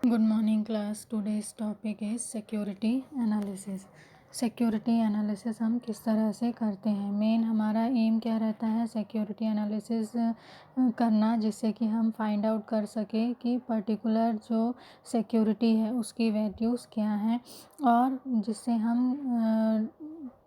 Good morning class. Today's topic is security analysis. Security analysis हम किस तरह से करते हैं। मेन हमारा एम क्या रहता है, सिक्योरिटी एनालिसिस करना, जिससे कि हम फाइंड आउट कर सकें कि पर्टिकुलर जो सिक्योरिटी है उसकी वैल्यूज़ क्या हैं, और जिससे हम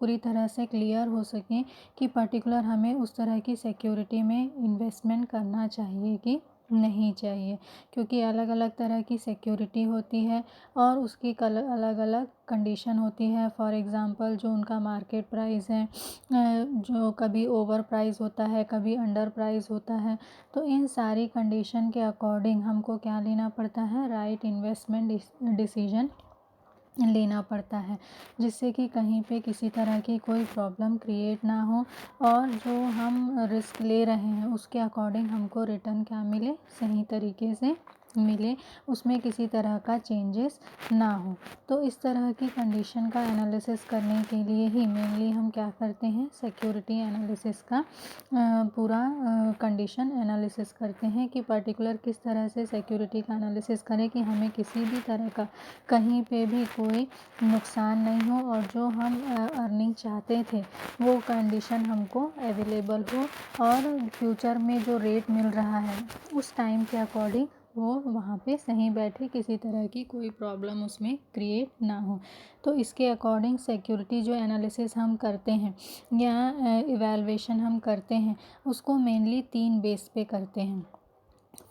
पूरी तरह से क्लियर हो सकें कि पर्टिकुलर हमें उस तरह की सिक्योरिटी में इन्वेस्टमेंट करना चाहिए कि नहीं चाहिए। क्योंकि अलग अलग तरह की सिक्योरिटी होती है और उसकी अलग अलग कंडीशन होती है। फॉर एग्ज़ाम्पल जो उनका मार्केट प्राइस है, जो कभी ओवर प्राइस होता है, कभी अंडर प्राइस होता है। तो इन सारी कंडीशन के अकॉर्डिंग हमको क्या लेना पड़ता है, राइट इन्वेस्टमेंट डिसीजन लेना पड़ता है, जिससे कि कहीं पे किसी तरह की कोई प्रॉब्लम क्रिएट ना हो और जो हम रिस्क ले रहे हैं उसके अकॉर्डिंग हमको रिटर्न क्या मिले, सही तरीके से मिले, उसमें किसी तरह का चेंजेस ना हो। तो इस तरह की कंडीशन का एनालिसिस करने के लिए ही मेनली हम क्या करते हैं, सिक्योरिटी एनालिसिस का पूरा कंडीशन एनालिसिस करते हैं कि पर्टिकुलर किस तरह से सिक्योरिटी का एनालिसिस करें कि हमें किसी भी तरह का कहीं पे भी कोई नुकसान नहीं हो और जो हम अर्निंग चाहते थे वो कंडीशन हमको अवेलेबल हो, और फ्यूचर में जो रेट मिल रहा है उस टाइम के अकॉर्डिंग वो वहाँ पे सही बैठे, किसी तरह की कोई प्रॉब्लम उसमें क्रिएट ना हो। तो इसके अकॉर्डिंग सिक्योरिटी जो एनालिसिस हम करते हैं या इवैल्यूएशन हम करते हैं उसको मेनली 3 बेस पे करते हैं।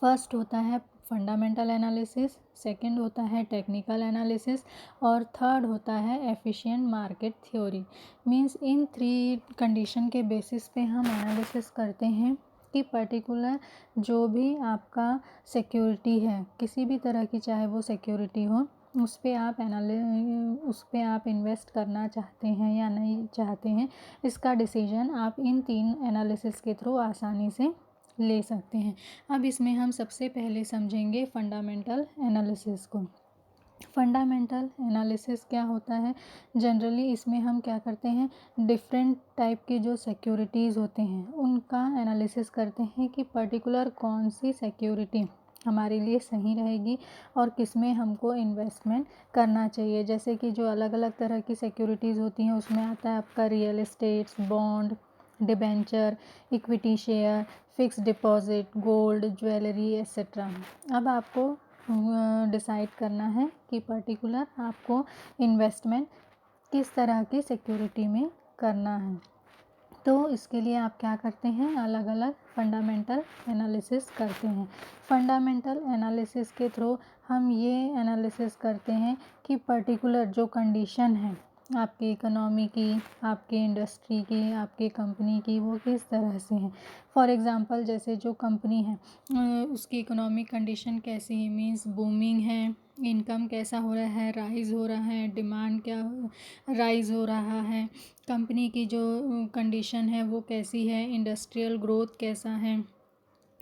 फर्स्ट होता है फंडामेंटल एनालिसिस, सेकंड होता है टेक्निकल एनालिसिस, और थर्ड होता है एफिशिएंट मार्केट थ्योरी। मींस इन 3 कंडीशन के बेसिस पे हम एनालिसिस करते हैं कि पर्टिकुलर जो भी आपका सिक्योरिटी है, किसी भी तरह की चाहे वो सिक्योरिटी हो, उस पे आप इन्वेस्ट करना चाहते हैं या नहीं चाहते हैं, इसका डिसीजन आप इन 3 एनालिसिस के थ्रू आसानी से ले सकते हैं। अब इसमें हम सबसे पहले समझेंगे फंडामेंटल एनालिसिस को। फंडामेंटल एनालिसिस क्या होता है, जनरली इसमें हम क्या करते हैं, डिफरेंट टाइप के जो सिक्योरिटीज़ होते हैं उनका एनालिसिस करते हैं कि पर्टिकुलर कौन सी सिक्योरिटी हमारे लिए सही रहेगी और किस में हमको इन्वेस्टमेंट करना चाहिए। जैसे कि जो अलग अलग तरह की सिक्योरिटीज़ होती हैं उसमें आता है आपका real estates, bond, debenture, equity share, fix deposit, gold, jewellery etcetera. अब आपको डिसाइड करना है कि पर्टिकुलर आपको इन्वेस्टमेंट किस तरह की सिक्योरिटी में करना है। तो इसके लिए आप क्या करते हैं, अलग अलग फंडामेंटल एनालिसिस करते हैं। फंडामेंटल एनालिसिस के थ्रू हम ये एनालिसिस करते हैं कि पर्टिकुलर जो कंडीशन है आपकी इकोनॉमी की, आपके इंडस्ट्री की, आपके कंपनी की, वो किस तरह से है। फॉर एग्ज़ाम्पल जैसे जो कंपनी है उसकी इकोनॉमिक कंडीशन कैसी है, मीन्स बूमिंग है, इनकम कैसा हो रहा है, राइज़ हो रहा है, डिमांड क्या राइज़ हो रहा है, कंपनी की जो कंडीशन है वो कैसी है, इंडस्ट्रियल ग्रोथ कैसा है।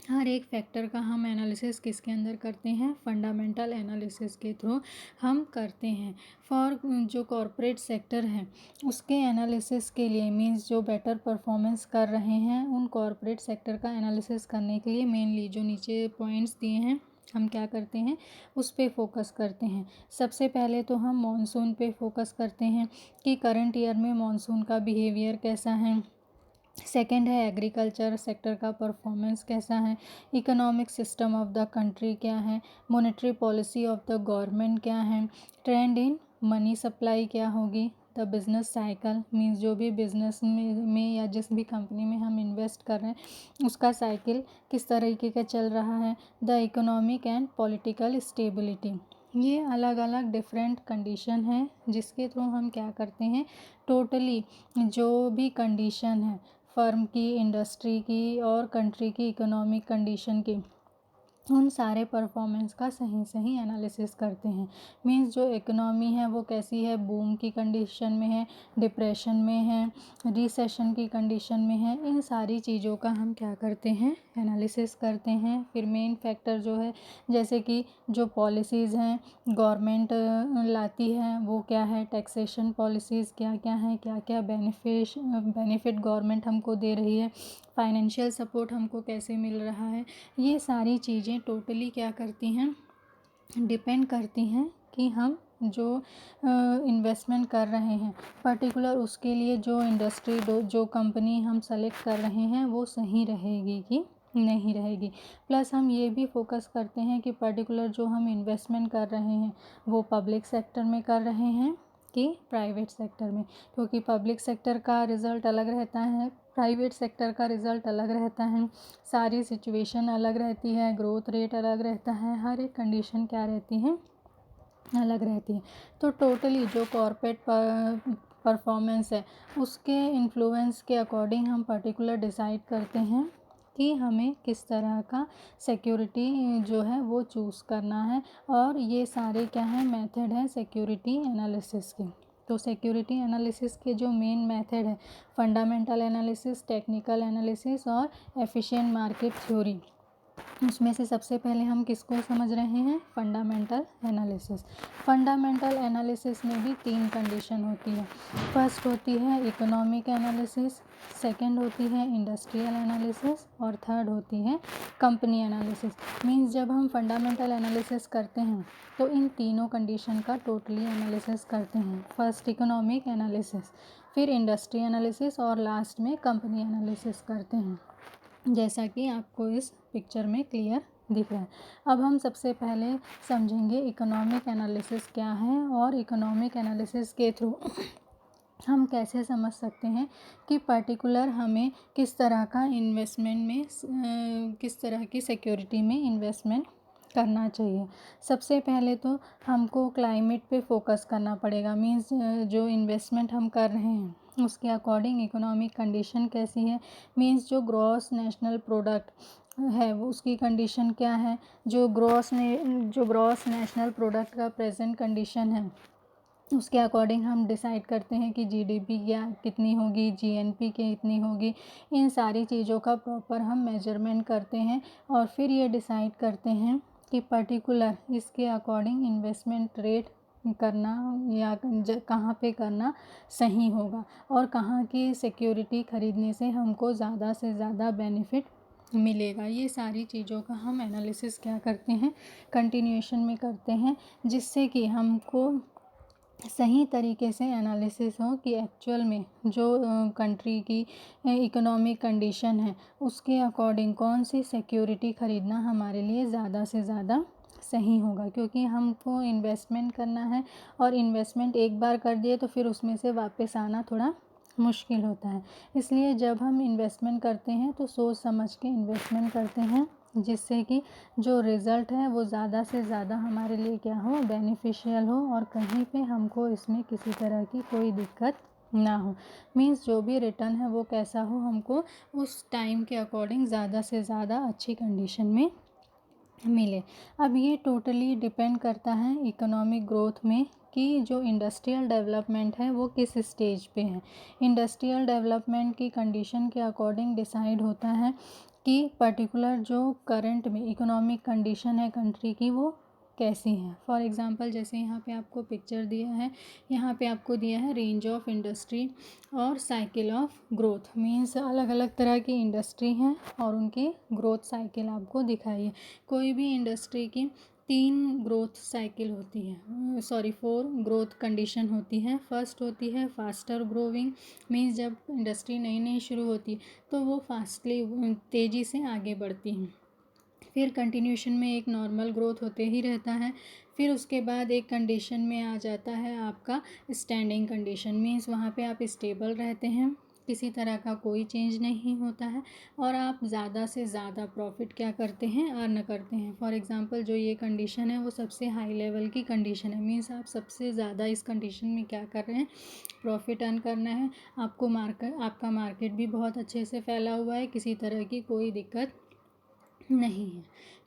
हर एक फैक्टर का हम एनालिसिस किसके अंदर करते हैं, फंडामेंटल एनालिसिस के थ्रू हम करते हैं। फॉर जो कॉरपोरेट सेक्टर है उसके एनालिसिस के लिए, मींस जो बेटर परफॉर्मेंस कर रहे हैं उन कॉरपोरेट सेक्टर का एनालिसिस करने के लिए मेनली जो नीचे पॉइंट्स दिए हैं हम क्या करते हैं, उस पे फोकस करते हैं। सबसे पहले तो हम मॉनसून पे फोकस करते हैं कि करंट ईयर में मॉनसून का बिहेवियर कैसा है। सेकंड है एग्रीकल्चर सेक्टर का परफॉर्मेंस कैसा है, economic system of the country क्या है, monetary policy of the government क्या है, ट्रेंड इन मनी सप्लाई क्या होगी, द बिज़नेस साइकिल, मीन्स जो भी बिज़नेस में या जिस भी कंपनी में हम इन्वेस्ट कर रहे हैं उसका साइकिल किस तरीके का चल रहा है, the economic and political stability. ये अलग अलग डिफरेंट कंडीशन है जिसके थ्रू हम क्या करते हैं, टोटली जो भी कंडीशन है फर्म की, इंडस्ट्री की और कंट्री की इकोनॉमिक कंडीशन की, उन सारे परफॉर्मेंस का सही सही एनालिसिस करते हैं। मींस जो इकोनॉमी है वो कैसी है, बूम की कंडीशन में है, डिप्रेशन में है, रिसेशन की कंडीशन में है, इन सारी चीज़ों का हम क्या करते हैं, एनालिसिस करते हैं। फिर मेन फैक्टर जो है जैसे कि जो पॉलिसीज़ हैं गवर्नमेंट लाती है वो क्या है, टैक्सेशन पॉलिसीज़ क्या क्या हैं, क्या क्या बेनिफिट गवर्नमेंट हमको दे रही है, फाइनेंशियल सपोर्ट हमको कैसे मिल रहा है, ये सारी चीज़ें टोटली क्या करती हैं, डिपेंड करती हैं कि हम जो इन्वेस्टमेंट कर रहे हैं पर्टिकुलर उसके लिए जो इंडस्ट्री जो कंपनी हम सेलेक्ट कर रहे हैं वो सही रहेगी कि नहीं रहेगी। प्लस हम ये भी फोकस करते हैं कि पर्टिकुलर जो हम इन्वेस्टमेंट कर रहे हैं वो पब्लिक सेक्टर में कर रहे हैं कि प्राइवेट सेक्टर में, क्योंकि पब्लिक सेक्टर का रिज़ल्ट अलग रहता है, प्राइवेट सेक्टर का रिज़ल्ट अलग रहता है, सारी सिचुएशन अलग रहती है, ग्रोथ रेट अलग रहता है, हर एक कंडीशन क्या रहती है, अलग रहती है। तो टोटली जो कॉर्पोरेट परफॉर्मेंस है उसके इन्फ्लुएंस के अकॉर्डिंग हम पर्टिकुलर डिसाइड करते हैं कि हमें किस तरह का सिक्योरिटी जो है वो चूज़ करना है। और ये सारे क्या है मेथड है सिक्योरिटी एनालिसिस के। तो सिक्योरिटी एनालिसिस के जो मेन मेथड है फंडामेंटल एनालिसिस, टेक्निकल एनालिसिस और एफिशिएंट मार्केट थ्योरी। उसमें से सबसे पहले हम किसको समझ रहे हैं, फंडामेंटल एनालिसिस। फंडामेंटल एनालिसिस में भी 3 कंडीशन होती है। फर्स्ट होती है इकोनॉमिक एनालिसिस, सेकंड होती है इंडस्ट्रियल एनालिसिस और थर्ड होती है कंपनी एनालिसिस। मींस जब हम फंडामेंटल एनालिसिस करते हैं तो इन तीनों कंडीशन का टोटली एनालिसिस करते हैं। फर्स्ट इकोनॉमिक एनालिसिस, फिर इंडस्ट्री एनालिसिस और लास्ट में कंपनी एनालिसिस करते हैं, जैसा कि आपको इस पिक्चर में क्लियर दिख रहा है। अब हम सबसे पहले समझेंगे इकोनॉमिक एनालिसिस क्या है और इकोनॉमिक एनालिसिस के थ्रू हम कैसे समझ सकते हैं कि पर्टिकुलर हमें किस तरह का इन्वेस्टमेंट में किस तरह की सिक्योरिटी में इन्वेस्टमेंट करना चाहिए। सबसे पहले तो हमको क्लाइमेट पे फोकस करना पड़ेगा। मींस जो इन्वेस्टमेंट हम कर रहे हैं उसके अकॉर्डिंग इकोनॉमिक कंडीशन कैसी है। मींस जो ग्रॉस नेशनल प्रोडक्ट है वो उसकी कंडीशन क्या है, जो ग्रॉस नेशनल प्रोडक्ट का प्रेजेंट कंडीशन है उसके अकॉर्डिंग हम डिसाइड करते हैं कि जीडीपी क्या कितनी होगी, जीएनपी कितनी होगी। इन सारी चीज़ों का प्रॉपर हम मेजरमेंट करते हैं और फिर ये डिसाइड करते हैं कि पर्टिकुलर इसके अकॉर्डिंग इन्वेस्टमेंट रेट करना या कहाँ पे करना सही होगा और कहाँ की सिक्योरिटी ख़रीदने से हमको ज़्यादा से ज़्यादा बेनिफिट मिलेगा। ये सारी चीज़ों का हम एनालिसिस क्या करते हैं, कंटिन्यूएशन में करते हैं, जिससे कि हमको सही तरीके से एनालिसिस हो कि एक्चुअल में जो कंट्री की इकोनॉमिक कंडीशन है उसके अकॉर्डिंग कौन सी सिक्योरिटी ख़रीदना हमारे लिए ज़्यादा से ज़्यादा सही होगा। क्योंकि हमको इन्वेस्टमेंट करना है और इन्वेस्टमेंट एक बार कर दिए तो फिर उसमें से वापस आना थोड़ा मुश्किल होता है। इसलिए जब हम इन्वेस्टमेंट करते हैं तो सोच समझ के इन्वेस्टमेंट करते हैं, जिससे कि जो रिज़ल्ट है वो ज़्यादा से ज़्यादा हमारे लिए क्या हो, बेनिफिशियल हो और कहीं पे हमको इसमें किसी तरह की कोई दिक्कत ना हो। मींस जो भी रिटर्न है वो कैसा हो, हमको उस टाइम के अकॉर्डिंग ज़्यादा से ज़्यादा अच्छी कंडीशन में मिले। अब ये टोटली डिपेंड करता है इकोनॉमिक ग्रोथ में कि जो इंडस्ट्रियल डेवलपमेंट है वो किस स्टेज पे है। इंडस्ट्रियल डेवलपमेंट की कंडीशन के अकॉर्डिंग डिसाइड होता है कि पर्टिकुलर जो करंट में इकोनॉमिक कंडीशन है कंट्री की वो कैसी है। फॉर एग्ज़ाम्पल जैसे यहाँ पे आपको पिक्चर दिया है, यहाँ पे आपको दिया है रेंज ऑफ इंडस्ट्री और साइकिल ऑफ ग्रोथ। मीन्स अलग अलग तरह की इंडस्ट्री हैं और उनकी ग्रोथ साइकिल आपको दिखाई है। कोई भी इंडस्ट्री की 3 ग्रोथ साइकिल होती है, 4 ग्रोथ कंडीशन होती है। फर्स्ट होती है फास्टर ग्रोविंग। मीन्स जब इंडस्ट्री नई नई शुरू होती है तो वो फास्टली तेज़ी से आगे बढ़ती हैं। फिर कंटिन्यूशन में एक नॉर्मल ग्रोथ होते ही रहता है। फिर उसके बाद एक कंडीशन में आ जाता है आपका स्टैंडिंग कंडीशन। मीन्स वहाँ पे आप स्टेबल रहते हैं, किसी तरह का कोई चेंज नहीं होता है और आप ज़्यादा से ज़्यादा प्रॉफिट क्या करते हैं, अर्न करते हैं। फॉर एग्ज़ाम्पल जो ये कंडीशन है वो सबसे हाई लेवल की कंडीशन है। मीन्स आप सबसे ज़्यादा इस कंडीशन में क्या कर रहे हैं, प्रॉफिट अर्न करना है। आपका मार्केट भी बहुत अच्छे से फैला हुआ है, किसी तरह की कोई दिक्कत नहीं है।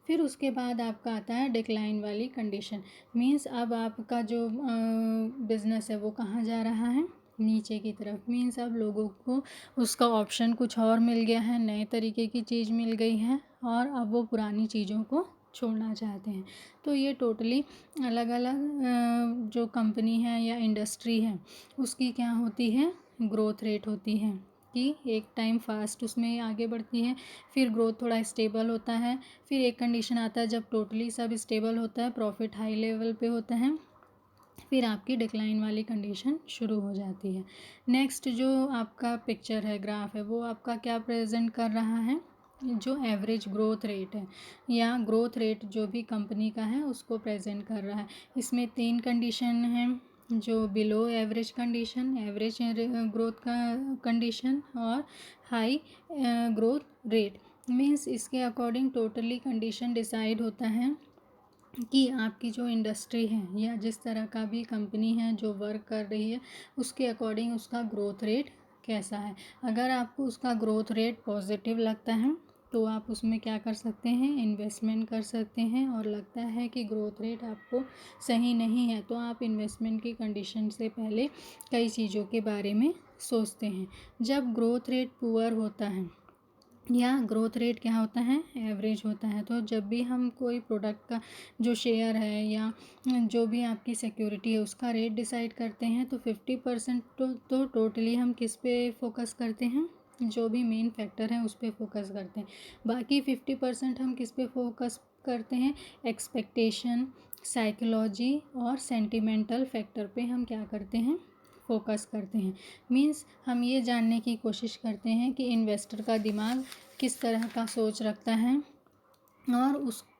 फिर उसके बाद आपका आता है डिक्लाइन वाली कंडीशन। मीन्स अब आपका जो बिज़नेस है वो कहाँ जा रहा है, नीचे की तरफ। मीन्स अब लोगों को उसका ऑप्शन कुछ और मिल गया है, नए तरीके की चीज़ मिल गई है और अब वो पुरानी चीज़ों को छोड़ना चाहते हैं। तो ये टोटली अलग अलग जो कंपनी है या इंडस्ट्री है उसकी क्या होती है, ग्रोथ रेट होती है। कि एक टाइम फास्ट उसमें आगे बढ़ती है, फिर ग्रोथ थोड़ा स्टेबल होता है, फिर एक कंडीशन आता है जब टोटली सब स्टेबल होता है, प्रॉफिट हाई लेवल पे होता है, फिर आपकी डिक्लाइन वाली कंडीशन शुरू हो जाती है। नेक्स्ट जो आपका पिक्चर है, ग्राफ है, वो आपका क्या प्रेजेंट कर रहा है, जो एवरेज ग्रोथ रेट है या ग्रोथ रेट जो भी कंपनी का है उसको प्रेजेंट कर रहा है। इसमें 3 कंडीशन हैं, जो below average condition, average growth का कंडीशन और हाई ग्रोथ रेट। मीन्स इसके अकॉर्डिंग टोटली कंडीशन डिसाइड होता है कि आपकी जो इंडस्ट्री है या जिस तरह का भी कंपनी है जो वर्क कर रही है उसके अकॉर्डिंग उसका ग्रोथ रेट कैसा है। अगर आपको उसका ग्रोथ रेट पॉजिटिव लगता है तो आप उसमें क्या कर सकते हैं, इन्वेस्टमेंट कर सकते हैं। और लगता है कि ग्रोथ रेट आपको सही नहीं है तो आप इन्वेस्टमेंट की कंडीशन से पहले कई चीज़ों के बारे में सोचते हैं। जब ग्रोथ रेट पुअर होता है या ग्रोथ रेट क्या होता है, एवरेज होता है, तो जब भी हम कोई प्रोडक्ट का जो शेयर है या जो भी आपकी सिक्योरिटी है उसका रेट डिसाइड करते हैं तो 50% तो टोटली हम किस पे फोकस करते हैं, जो भी मेन फैक्टर है उस पर फोकस करते हैं। बाकी 50% हम किस पे फोकस करते हैं, एक्सपेक्टेशन, साइकोलॉजी और सेंटिमेंटल फैक्टर पे हम क्या करते हैं, फोकस करते हैं। मीन्स हम ये जानने की कोशिश करते हैं कि इन्वेस्टर का दिमाग किस तरह का सोच रखता है और उसको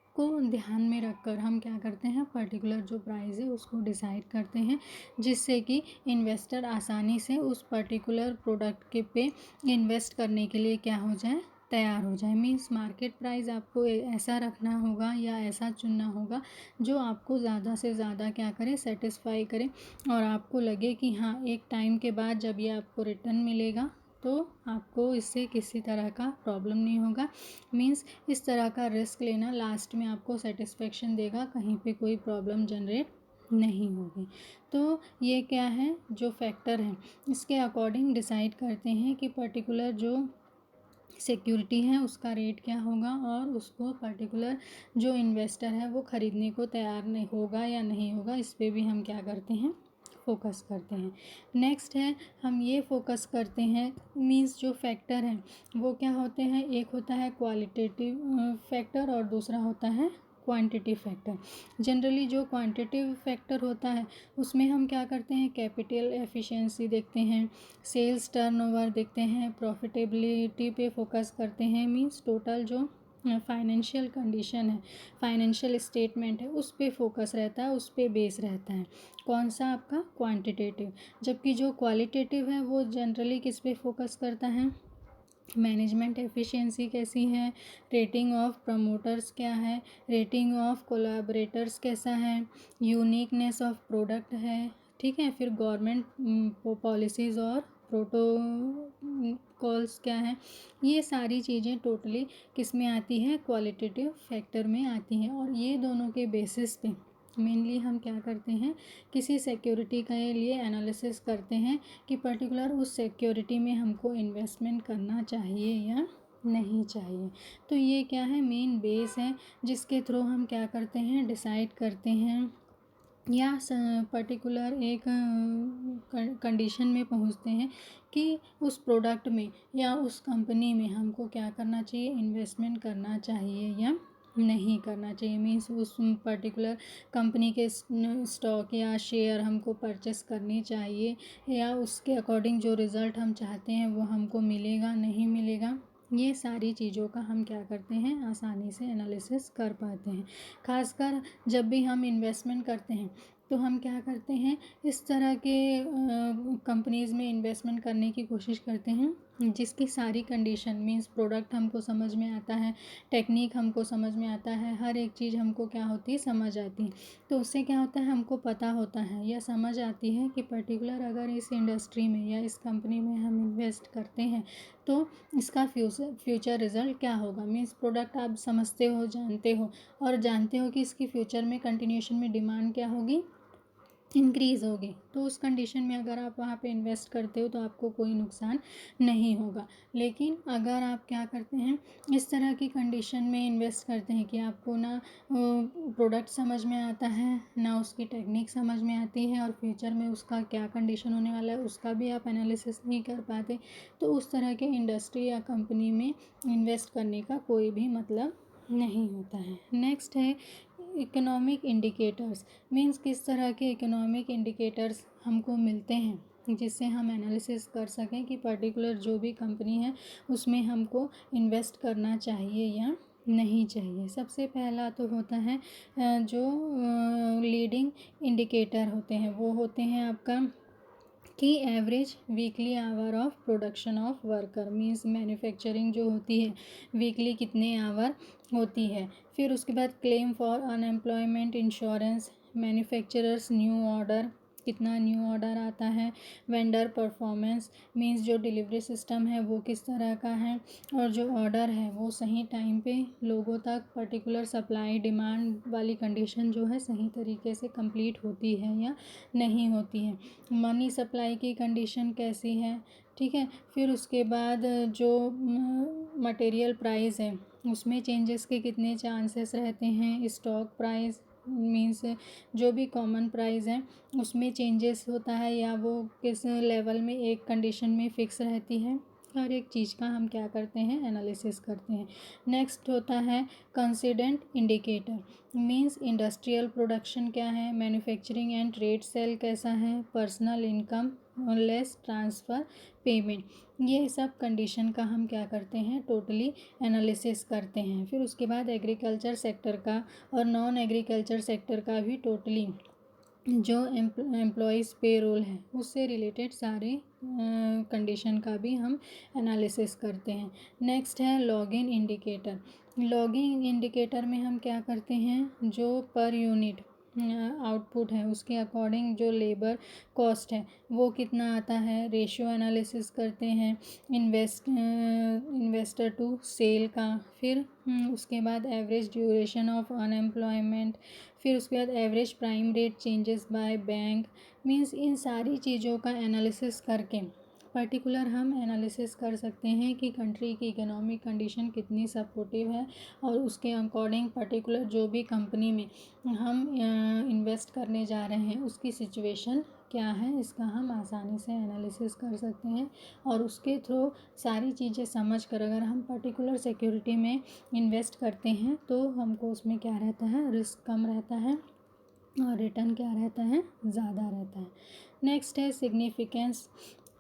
ध्यान में रखकर हम क्या करते हैं, पर्टिकुलर जो प्राइस है उसको डिसाइड करते हैं, जिससे कि इन्वेस्टर आसानी से उस पर्टिकुलर प्रोडक्ट के पे इन्वेस्ट करने के लिए क्या हो जाए, तैयार हो जाए। मीन्स मार्केट प्राइस आपको ऐसा रखना होगा या ऐसा चुनना होगा जो आपको ज़्यादा से ज़्यादा क्या करे, सेटिस्फाई करे और आपको लगे कि हाँ एक टाइम के बाद जब ये आपको रिटर्न मिलेगा तो आपको इससे किसी तरह का प्रॉब्लम नहीं होगा। मीन्स इस तरह का रिस्क लेना लास्ट में आपको सेटिस्फेक्शन देगा, कहीं पे कोई प्रॉब्लम जनरेट नहीं होगी। तो ये क्या है, जो फैक्टर है इसके अकॉर्डिंग डिसाइड करते हैं कि पर्टिकुलर जो सिक्योरिटी है उसका रेट क्या होगा और उसको पर्टिकुलर जो इन्वेस्टर है वो ख़रीदने को तैयार नहीं होगा या नहीं होगा, इस पर भी हम क्या करते हैं, फोकस करते हैं। नेक्स्ट है, हम ये फोकस करते हैं, मीन्स जो फैक्टर हैं वो क्या होते हैं, एक होता है क्वालिटेटिव फैक्टर और दूसरा होता है क्वांटिटी फैक्टर। जनरली जो क्वांटिटिव फैक्टर होता है उसमें हम क्या करते हैं, कैपिटल एफिशिएंसी देखते हैं, सेल्स टर्नओवर देखते हैं, प्रॉफिटेबिलिटी पे फोकस करते हैं। मीन्स टोटल जो फाइनेंशियल कंडीशन है, फाइनेंशियल स्टेटमेंट है, उस पे फोकस रहता है, उस पे बेस रहता है। कौन सा आपका, क्वांटिटेटिव। जबकि जो क्वालिटेटिव है वो जनरली किस पे फोकस करता है, मैनेजमेंट एफिशिएंसी कैसी है, रेटिंग ऑफ प्रमोटर्स क्या है, रेटिंग ऑफ कोलैबोरेटर्स कैसा है, यूनिकनेस ऑफ प्रोडक्ट है, ठीक है, फिर गवर्नमेंट पॉलिसीज़ और प्रोटोकॉल्स क्या है। ये सारी चीज़ें टोटली किस में आती है, क्वालिटेटिव फैक्टर में आती हैं। और ये दोनों के बेसिस पे मेनली हम क्या करते हैं, किसी सिक्योरिटी के लिए एनालिसिस करते हैं कि पर्टिकुलर उस सिक्योरिटी में हमको इन्वेस्टमेंट करना चाहिए या नहीं चाहिए। तो ये क्या है, मेन बेस है जिसके थ्रू हम क्या करते हैं, डिसाइड करते हैं या पर्टिकुलर एक कंडीशन में पहुंचते हैं कि उस प्रोडक्ट में या उस कंपनी में हमको क्या करना चाहिए, इन्वेस्टमेंट करना चाहिए या नहीं करना चाहिए। मीन्स उस पर्टिकुलर कंपनी के स्टॉक या शेयर हमको परचेस करनी चाहिए या उसके अकॉर्डिंग जो रिज़ल्ट हम चाहते हैं वो हमको मिलेगा नहीं मिलेगा। ये सारी चीज़ों का हम क्या करते हैं, आसानी से एनालिसिस कर पाते हैं। खासकर जब भी हम इन्वेस्टमेंट करते हैं तो हम क्या करते हैं, इस तरह के कंपनीज़ में इन्वेस्टमेंट करने की कोशिश करते हैं जिसकी सारी कंडीशन, मीन्स प्रोडक्ट हमको समझ में आता है, टेक्निक हमको समझ में आता है, हर एक चीज़ हमको क्या होती है, समझ आती है। तो उससे क्या होता है, हमको पता होता है या समझ आती है कि पर्टिकुलर अगर इस इंडस्ट्री में या इस कंपनी में हम इन्वेस्ट करते हैं तो इसका फ्यूचर रिज़ल्ट क्या होगा। मीन्स प्रोडक्ट आप समझते हो, जानते हो और जानते हो कि इसकी फ्यूचर में कंटिन्यूशन में डिमांड क्या होगी, इंक्रीज़ होगी, तो उस कंडीशन में अगर आप वहाँ पे इन्वेस्ट करते हो तो आपको कोई नुकसान नहीं होगा। लेकिन अगर आप क्या करते हैं, इस तरह की कंडीशन में इन्वेस्ट करते हैं कि आपको ना प्रोडक्ट समझ में आता है, ना उसकी टेक्निक समझ में आती है, और फ्यूचर में उसका क्या कंडीशन होने वाला है उसका भी आप एनालिसिस नहीं कर पाते, तो उस तरह के इंडस्ट्री या कंपनी में इन्वेस्ट करने का कोई भी मतलब नहीं होता है। नेक्स्ट है इकोनॉमिक इंडिकेटर्स। मीन्स किस तरह के इकोनॉमिक इंडिकेटर्स हमको मिलते हैं जिससे हम एनालिसिस कर सकें कि पर्टिकुलर जो भी कंपनी है उसमें हमको इन्वेस्ट करना चाहिए या नहीं चाहिए। सबसे पहला तो होता है जो लीडिंग इंडिकेटर होते हैं, वो होते हैं आपका कि average weekly hour of production of worker. Means manufacturing जो होती है वीकली कितने आवर होती है। फिर उसके बाद claim for unemployment insurance, manufacturers new order, कितना न्यू ऑर्डर आता है। वेंडर परफॉर्मेंस, मीन्स जो डिलीवरी सिस्टम है वो किस तरह का है, और जो ऑर्डर है वो सही टाइम पे लोगों तक पर्टिकुलर सप्लाई डिमांड वाली कंडीशन जो है सही तरीके से कंप्लीट होती है या नहीं होती है। मनी सप्लाई की कंडीशन कैसी है, ठीक है। फिर उसके बाद जो मटेरियल प्राइस है उसमें चेंजेस के कितने चांसेस रहते हैं। स्टॉक प्राइस, मीन्स जो भी कॉमन प्राइस है उसमें चेंजेस होता है या वो किस लेवल में एक कंडीशन में फिक्स रहती है। हर एक चीज़ का हम क्या करते हैं, एनालिसिस करते हैं। नेक्स्ट होता है कंसिडेंट इंडिकेटर। मीन्स इंडस्ट्रियल प्रोडक्शन क्या है, मैन्युफैक्चरिंग एंड ट्रेड सेल कैसा है, personal income less transfer payment, ये सब कंडीशन का हम क्या करते हैं, टोटली एनालिसिस करते हैं। फिर उसके बाद एग्रीकल्चर सेक्टर का और नॉन एग्रीकल्चर सेक्टर का भी टोटली जो एम्प्लॉयज़ पे रोल है उससे रिलेटेड सारे कंडीशन का भी हम एनालिसिस करते हैं। नेक्स्ट है लॉगिन इंडिकेटर। लॉगिन इंडिकेटर में हम क्या करते हैं, जो पर यूनिट आउटपुट है उसके अकॉर्डिंग जो लेबर कॉस्ट है वो कितना आता है, रेशियो एनालिसिस करते हैं इन्वेस्टर टू सेल का। फिर उसके बाद एवरेज ड्यूरेशन ऑफ अनएम्प्लॉयमेंट, फिर उसके बाद average prime rate changes by bank. Means in सारी चीज़ों का एनालिसिस करके पर्टिकुलर हम एनालिसिस कर सकते हैं कि कंट्री की इकोनॉमिक कंडीशन कितनी सपोर्टिव है, और उसके अकॉर्डिंग पर्टिकुलर जो भी कंपनी में हम इन्वेस्ट करने जा रहे हैं उसकी सिचुएशन क्या है, इसका हम आसानी से एनालिसिस कर सकते हैं। और उसके थ्रू सारी चीज़ें समझ कर अगर हम पर्टिकुलर सिक्योरिटी में इन्वेस्ट करते हैं तो हमको उसमें क्या रहता है, रिस्क कम रहता है और रिटर्न क्या रहता है, ज़्यादा रहता है। नेक्स्ट है सिग्निफिकेंस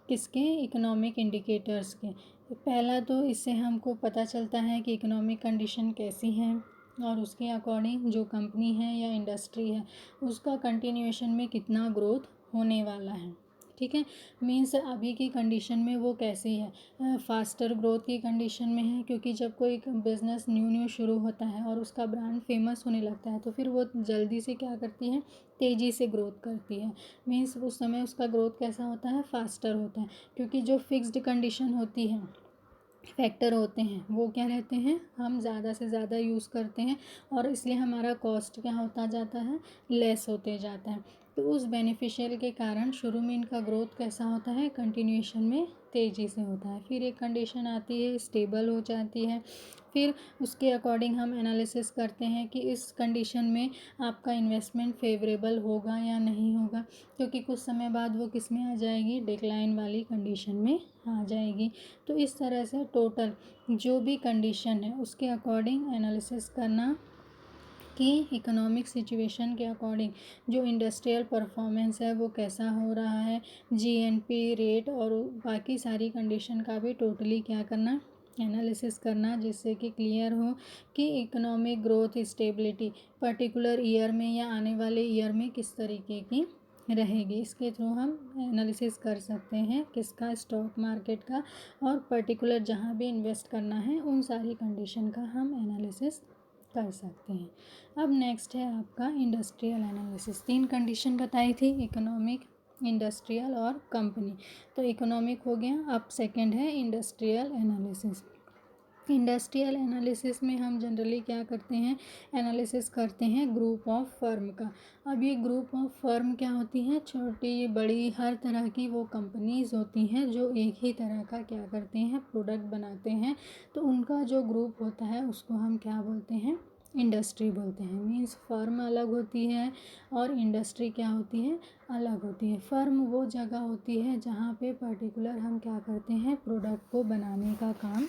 किसके, इकोनॉमिक इंडिकेटर्स के। पहला तो इससे हमको पता चलता है कि इकोनॉमिक कंडीशन कैसी है और उसके अकॉर्डिंग जो कंपनी है या इंडस्ट्री है उसका कंटिन्यूएशन में कितना ग्रोथ होने वाला है, ठीक है। मीन्स अभी की कंडीशन में वो कैसी है, फास्टर ग्रोथ की कंडीशन में है, क्योंकि जब कोई बिज़नेस न्यू शुरू होता है और उसका ब्रांड फेमस होने लगता है तो फिर वो जल्दी से क्या करती है, तेज़ी से ग्रोथ करती है। मीन्स उस समय उसका ग्रोथ कैसा होता है, फास्टर होता है, क्योंकि जो फिक्स्ड कंडीशन होती है, फैक्टर होते हैं वो क्या रहते हैं, हम ज़्यादा से ज़्यादा यूज़ करते हैं और इसलिए हमारा कॉस्ट क्या होता जाता है, लेस होते जाता है। तो उस बेनिफिशियल के कारण शुरू में इनका ग्रोथ कैसा होता है, कंटिन्यूएशन में तेज़ी से होता है। फिर एक कंडीशन आती है स्टेबल हो जाती है, फिर उसके अकॉर्डिंग हम एनालिसिस करते हैं कि इस कंडीशन में आपका इन्वेस्टमेंट फेवरेबल होगा या नहीं होगा, क्योंकि कुछ समय बाद वो किस में आ जाएगी, डिक्लाइन वाली कंडीशन में आ जाएगी। तो इस तरह से टोटल जो भी कंडीशन है उसके अकॉर्डिंग एनालिसिस करना कि इकोनॉमिक सिचुएशन के अकॉर्डिंग जो इंडस्ट्रियल परफॉर्मेंस है वो कैसा हो रहा है, जीएनपी रेट और बाकी सारी कंडीशन का भी टोटली क्या करना, एनालिसिस करना, जिससे कि क्लियर हो कि economic growth stability particular year में या आने वाले ईयर में किस तरीके की रहेगी। इसके थ्रू हम एनालिसिस कर सकते हैं किसका, स्टॉक मार्केट का, और पर्टिकुलर जहाँ भी इन्वेस्ट करना है उन सारी कंडीशन का हम एनालिसिस कर सकते हैं। अब नेक्स्ट है आपका इंडस्ट्रियल एनालिसिस। 3 कंडीशन बताई थी, इकोनॉमिक, इंडस्ट्रियल और कंपनी। तो इकोनॉमिक हो गया, अब सेकंड है इंडस्ट्रियल एनालिसिस। इंडस्ट्रियल एनालिसिस में हम जनरली क्या करते हैं, एनालिसिस करते हैं ग्रुप ऑफ फर्म का। अब ये ग्रुप ऑफ फर्म क्या होती हैं, छोटी बड़ी हर तरह की वो कंपनीज़ होती हैं जो एक ही तरह का क्या करते हैं, प्रोडक्ट बनाते हैं। तो उनका जो ग्रुप होता है उसको हम क्या बोलते हैं, इंडस्ट्री बोलते हैं। मीन्स फर्म अलग होती है और इंडस्ट्री क्या होती है, अलग होती है। फर्म वो जगह होती है जहाँ पे पर्टिकुलर हम क्या करते हैं, प्रोडक्ट को बनाने का काम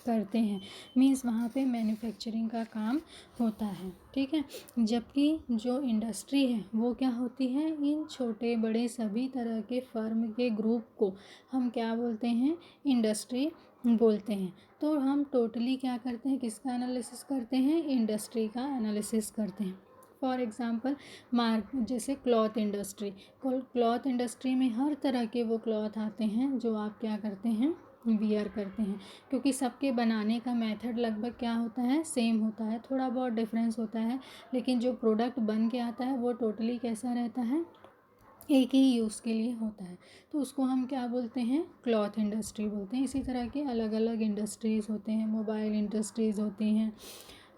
करते हैं। मीन्स वहाँ पे मैन्युफैक्चरिंग का काम होता है, ठीक है। जबकि जो इंडस्ट्री है वो क्या होती है, इन छोटे बड़े सभी तरह के फर्म के ग्रुप को हम क्या बोलते हैं, इंडस्ट्री बोलते हैं। तो हम टोटली क्या करते हैं, किसका एनालिसिस करते हैं, इंडस्ट्री का एनालिसिस करते हैं। फॉर एग्ज़ाम्पल जैसे क्लॉथ इंडस्ट्री, क्लॉथ इंडस्ट्री में हर तरह के वो क्लॉथ आते हैं जो आप क्या करते हैं, वियर करते हैं। क्योंकि सबके बनाने का मेथड लगभग क्या होता है, सेम होता है, थोड़ा बहुत डिफरेंस होता है, लेकिन जो प्रोडक्ट बन के आता है वो टोटली कैसा रहता है, एक ही यूज़ के लिए होता है। तो उसको हम क्या बोलते हैं, क्लॉथ इंडस्ट्री बोलते हैं। इसी तरह के अलग अलग इंडस्ट्रीज़ होते हैं, मोबाइल इंडस्ट्रीज़ होती हैं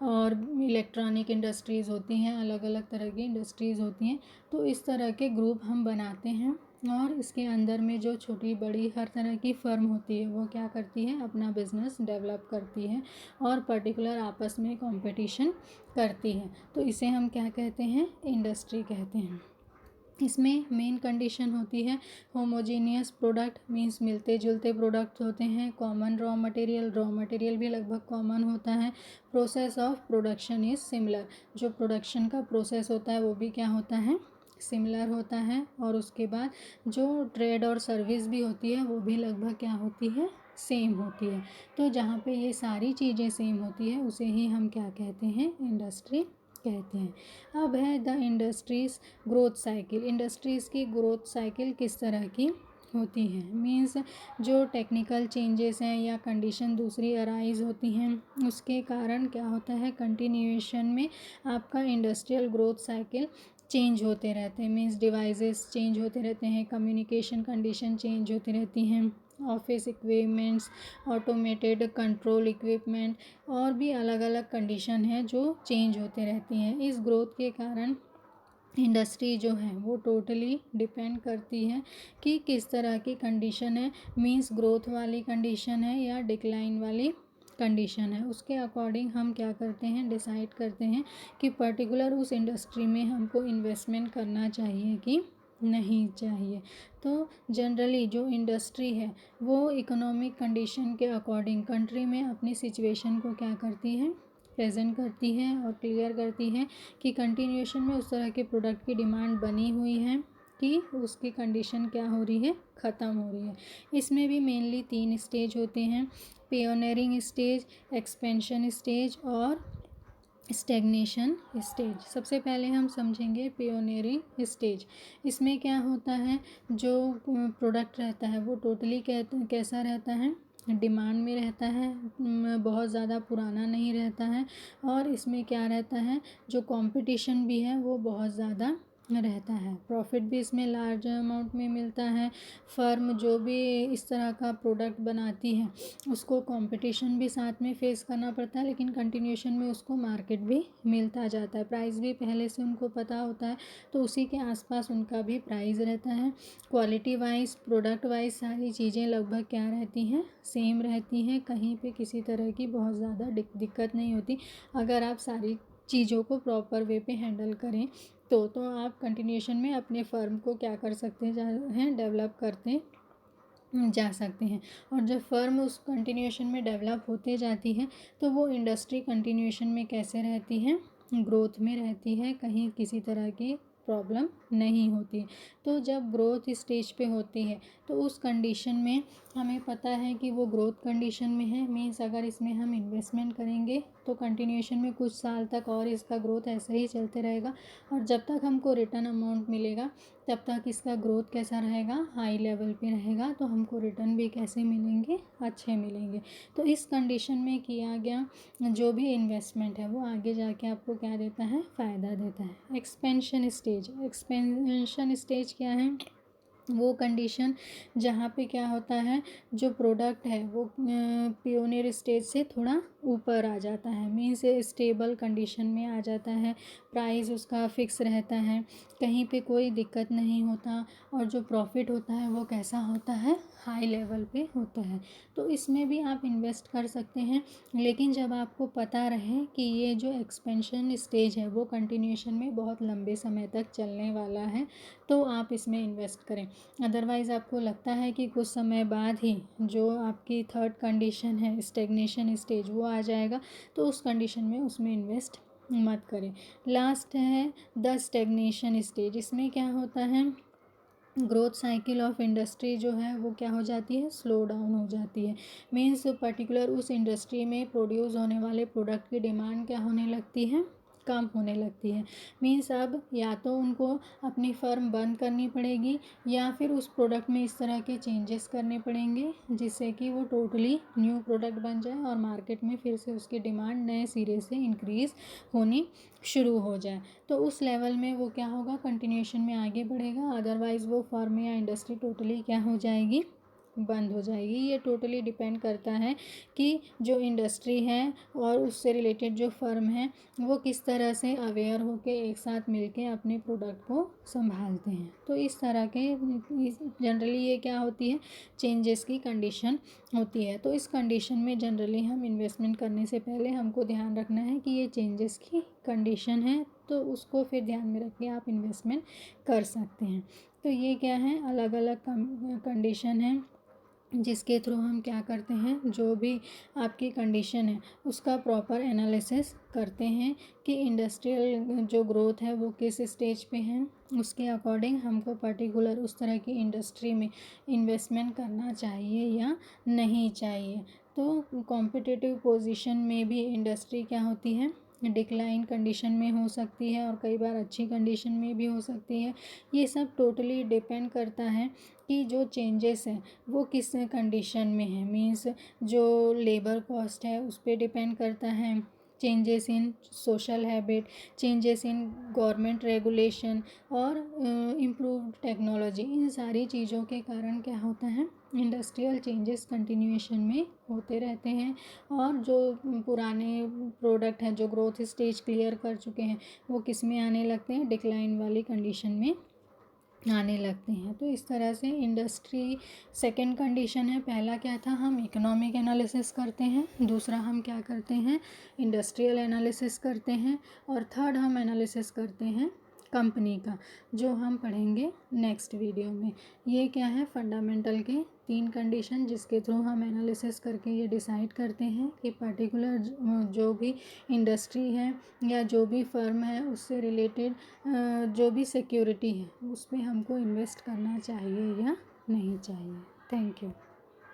और इलेक्ट्रॉनिक इंडस्ट्रीज़ होती हैं, अलग अलग तरह की इंडस्ट्रीज़ होती हैं। तो इस तरह के ग्रुप हम बनाते हैं और इसके अंदर में जो छोटी बड़ी हर तरह की फर्म होती है वो क्या करती है, अपना बिजनेस डेवलप करती है और पर्टिकुलर आपस में कंपटीशन करती है। तो इसे हम क्या कहते हैं, इंडस्ट्री कहते हैं। इसमें मेन कंडीशन होती है होमोजीनियस प्रोडक्ट, मीन्स मिलते जुलते प्रोडक्ट होते हैं। कॉमन रॉ मटेरियल भी लगभग कॉमन होता है। Process of production is similar, जो प्रोडक्शन का प्रोसेस होता है वो भी क्या होता है, सिमिलर होता है। और उसके बाद जो ट्रेड और सर्विस भी होती है वो भी लगभग क्या होती है, सेम होती है। तो जहाँ पे ये सारी चीज़ें सेम होती है उसे ही हम क्या कहते हैं, इंडस्ट्री कहते हैं। अब है the industries growth cycle. Industries की ग्रोथ साइकिल किस तरह की होती है, मीन्स जो टेक्निकल चेंजेस हैं या कंडीशन दूसरी अराइज होती हैं उसके कारण क्या होता है, कंटिन्यूएशन में आपका इंडस्ट्रियल ग्रोथ साइकिल चेंज होते रहते हैं। मीन्स डिवाइसेस चेंज होते रहते हैं, कम्युनिकेशन कंडीशन चेंज होती रहती हैं, office equipments, automated control equipment और भी अलग अलग कंडीशन है जो चेंज होते रहती हैं। इस ग्रोथ के कारण इंडस्ट्री जो है वो टोटली डिपेंड करती है कि किस तरह की कंडीशन है, मीन्स ग्रोथ वाली कंडीशन है या डिक्लाइन वाली कंडीशन है। उसके अकॉर्डिंग हम क्या करते हैं, डिसाइड करते हैं कि पर्टिकुलर उस इंडस्ट्री में हमको इन्वेस्टमेंट करना चाहिए कि नहीं चाहिए। तो जनरली जो इंडस्ट्री है वो इकोनॉमिक कंडीशन के अकॉर्डिंग कंट्री में अपनी सिचुएशन को क्या करती है, प्रेजेंट करती है और क्लियर करती है कि कंटिन्यूएशन में उस तरह के प्रोडक्ट की डिमांड बनी हुई है कि उसकी कंडीशन क्या हो रही है, ख़त्म हो रही है। इसमें भी मेनली 3 स्टेज होते हैं, पियोनियरिंग स्टेज, एक्सपेंशन स्टेज और स्टेग्नेशन स्टेज। सबसे पहले हम समझेंगे पियोनियरिंग स्टेज। इसमें क्या होता है, जो प्रोडक्ट रहता है वो टोटली कैसा रहता है, डिमांड में रहता है, बहुत ज़्यादा पुराना नहीं रहता है। और इसमें क्या रहता है, जो कंपटीशन भी है वो बहुत ज़्यादा रहता है। प्रॉफिट भी इसमें लार्ज अमाउंट में मिलता है। फर्म जो भी इस तरह का प्रोडक्ट बनाती है उसको कंपटीशन भी साथ में फेस करना पड़ता है, लेकिन कंटिन्यूएशन में उसको मार्केट भी मिलता जाता है। प्राइस भी पहले से उनको पता होता है तो उसी के आसपास उनका भी प्राइस रहता है। क्वालिटी वाइज, प्रोडक्ट वाइज सारी चीज़ें लगभग क्या रहती हैं, सेम रहती हैं। कहीं पे किसी तरह की बहुत ज़्यादा दिक्कत नहीं होती अगर आप सारी चीज़ों को प्रॉपर वे पे हैंडल करें। तो आप कंटिन्यूएशन में अपने फर्म को क्या कर सकते हैं, डेवलप करते जा सकते हैं। और जब फर्म उस कंटिन्यूएशन में डेवलप होते जाती है तो वो इंडस्ट्री कंटिन्यूएशन में कैसे रहती है, ग्रोथ में रहती है, कहीं किसी तरह की प्रॉब्लम नहीं होती। तो जब ग्रोथ स्टेज पे होती है तो उस कंडीशन में हमें पता है कि वो ग्रोथ कंडीशन में है, मीन्स अगर इसमें हम इन्वेस्टमेंट करेंगे तो कंटिन्यूएशन में कुछ साल तक और इसका ग्रोथ ऐसे ही चलते रहेगा और जब तक हमको रिटर्न अमाउंट मिलेगा तब तक इसका ग्रोथ कैसा रहेगा, हाई लेवल पे रहेगा। तो हमको रिटर्न भी कैसे मिलेंगे, अच्छे मिलेंगे। तो इस कंडीशन में किया गया जो भी इन्वेस्टमेंट है वो आगे जाके आपको क्या देता है, फ़ायदा देता है। एक्सपेंशन स्टेज क्या है, वो कंडीशन जहाँ पे क्या होता है, जो प्रोडक्ट है वो पियोनियर स्टेज से थोड़ा ऊपर आ जाता है, मीन्स स्टेबल कंडीशन में आ जाता है, प्राइस उसका फिक्स रहता है, कहीं पे कोई दिक्कत नहीं होता, और जो प्रॉफिट होता है वो कैसा होता है, हाई लेवल पे होता है। तो इसमें भी आप इन्वेस्ट कर सकते हैं, लेकिन जब आपको पता रहे कि ये जो एक्सपेंशन स्टेज है वो कंटिन्यूएशन में बहुत लंबे समय तक चलने वाला है, तो आप इसमें इन्वेस्ट करें। अदरवाइज़ आपको लगता है कि कुछ समय बाद ही जो आपकी थर्ड कंडीशन है, स्टेग्नेशन स्टेज, वो आ जाएगा, तो उस कंडीशन में उसमें इन्वेस्ट मत करें। लास्ट है द स्टेग्नेशन स्टेज। इसमें क्या होता है, ग्रोथ साइकिल ऑफ इंडस्ट्री जो है वो क्या हो जाती है, स्लो डाउन हो जाती है। मीन्स पर्टिकुलर उस इंडस्ट्री में प्रोड्यूस होने वाले प्रोडक्ट की डिमांड क्या होने लगती है, कम होने लगती है। मीन्स अब या तो उनको अपनी फर्म बंद करनी पड़ेगी, या फिर उस प्रोडक्ट में इस तरह के चेंजेस करने पड़ेंगे जिससे कि वो टोटली न्यू प्रोडक्ट बन जाए और मार्केट में फिर से उसकी डिमांड नए सिरे से इंक्रीज़ होनी शुरू हो जाए। तो उस लेवल में वो क्या होगा, कंटिन्यूएशन में आगे बढ़ेगा, अदरवाइज़ वो फर्म या इंडस्ट्री टोटली क्या हो जाएगी, बंद हो जाएगी। ये टोटली डिपेंड करता है कि जो इंडस्ट्री है और उससे रिलेटेड जो फर्म है वो किस तरह से अवेयर होके एक साथ मिलके अपने प्रोडक्ट को संभालते हैं। तो इस तरह के जनरली ये क्या होती है, चेंजेस की कंडीशन होती है। तो इस कंडीशन में जनरली हम इन्वेस्टमेंट करने से पहले हमको ध्यान रखना है कि ये चेंजेस की कंडीशन है, तो उसको फिर ध्यान में रख के आप इन्वेस्टमेंट कर सकते हैं। तो ये क्या है, अलग अलग कंडीशन है जिसके थ्रू हम क्या करते हैं, जो भी आपकी कंडीशन है उसका प्रॉपर एनालिसिस करते हैं कि इंडस्ट्रियल जो ग्रोथ है वो किस स्टेज पे है, उसके अकॉर्डिंग हमको पर्टिकुलर उस तरह की इंडस्ट्री में इन्वेस्टमेंट करना चाहिए या नहीं चाहिए। तो कॉम्पिटिटिव पोजीशन में भी इंडस्ट्री क्या होती है, डिक्लाइन कंडीशन में हो सकती है और कई बार अच्छी कंडीशन में भी हो सकती है। ये सब टोटली डिपेंड करता है कि जो चेंजेस हैं वो किस कंडीशन में है। मीन्स जो लेबर कॉस्ट है उस पर डिपेंड करता है, changes in social habit, changes in government regulation और इम्प्रूव्ड टेक्नोलॉजी, इन सारी चीज़ों के कारण क्या होता है, इंडस्ट्रियल चेंजेस कंटिन्यूएशन में होते रहते हैं। और जो पुराने प्रोडक्ट हैं जो ग्रोथ स्टेज क्लियर कर चुके हैं वो किस में आने लगते हैं, डिक्लाइन वाली कंडीशन में आने लगते हैं। तो इस तरह से इंडस्ट्री सेकंड कंडीशन है। पहला क्या था, हम इकोनॉमिक एनालिसिस करते हैं, दूसरा हम क्या करते हैं, इंडस्ट्रियल एनालिसिस करते हैं, और थर्ड हम एनालिसिस करते हैं कंपनी का, जो हम पढ़ेंगे नेक्स्ट वीडियो में। ये क्या है, फंडामेंटल के 3 कंडीशन जिसके थ्रू हम एनालिसिस करके ये डिसाइड करते हैं कि पर्टिकुलर जो भी इंडस्ट्री है या जो भी फर्म है उससे रिलेटेड जो भी सिक्योरिटी है उस पर हमको इन्वेस्ट करना चाहिए या नहीं चाहिए। Thank you.